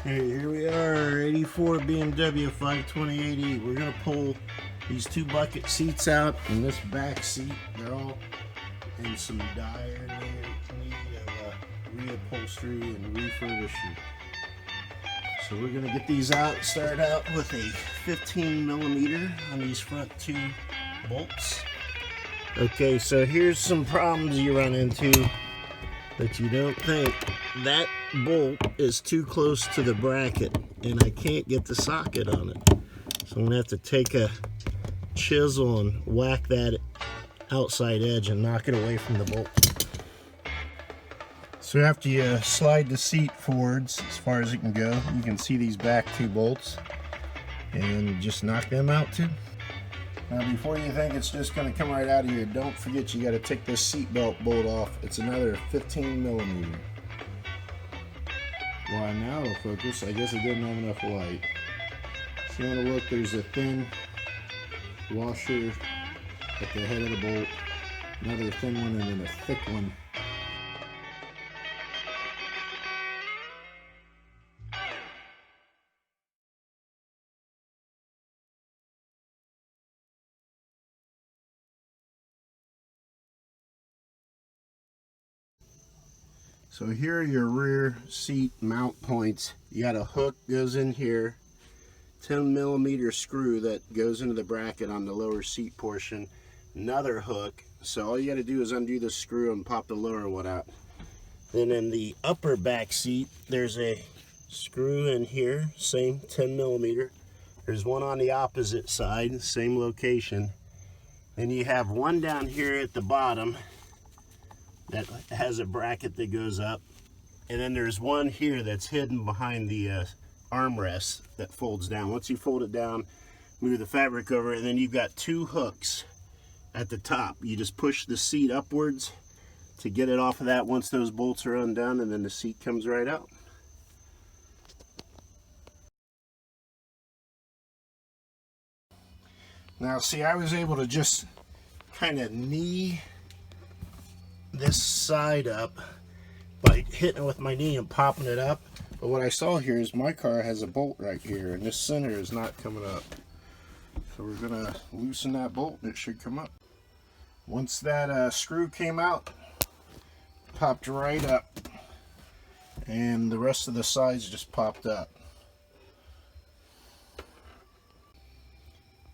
Hey, here we are, 84 BMW 520/80. We're gonna pull these two bucket seats out and this back seat. They're all in some dire need of reupholstery and refurbishing. So we're gonna get these out. Start out with a 15mm on these front two bolts. Okay, so here's some problems you run into that you don't think. That bolt is too close to the bracket and I can't get the socket on it. So I'm gonna have to take a chisel and whack that outside edge and knock it away from the bolt. So after you slide the seat forwards as far as it can go, you can see these back two bolts and just knock them out too. Now before you think it's just going to come right out of here, don't forget you got to take this seat belt bolt off. It's another 15mm. Well, now it'll focus. I guess it didn't have enough light. So you want to look, there's a thin washer at the head of the bolt, another thin one, and then a thick one. So here are your rear seat mount points. You got a hook goes in here, 10mm screw that goes into the bracket on the lower seat portion, another hook. So all you got to do is undo the screw and pop the lower one out. Then in the upper back seat, there's a screw in here, same 10mm. There's one on the opposite side, same location. Then you have one down here at the bottom that has a bracket that goes up, and then there's one here that's hidden behind the armrest that folds down. Once you fold it down, move the fabric over, and then you've got two hooks at the top. You just push the seat upwards to get it off of that once those bolts are undone, and then the seat comes right out. Now see, I was able to just kind of knee this side up by hitting it with my knee and popping it up, but what I saw here is my car has a bolt right here and this center is not coming up, so we're gonna loosen that bolt and it should come up. Once that screw came out, popped right up, and the rest of the sides just popped up.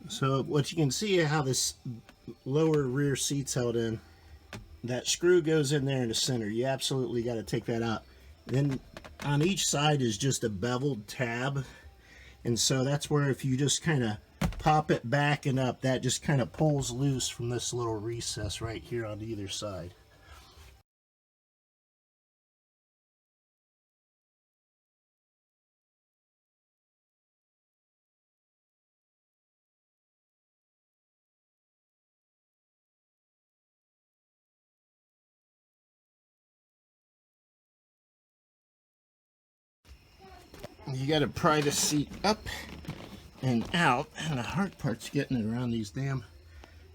So what you can see is how this lower rear seat's held in. That screw goes in there in the center. You absolutely got to take that out. Then on each side is just a beveled tab, and so that's where if you just kind of pop it back and up, that just kind of pulls loose from this little recess right here on either side. You got to pry the seat up and out, and the hard part's getting it around these damn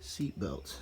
seat belts.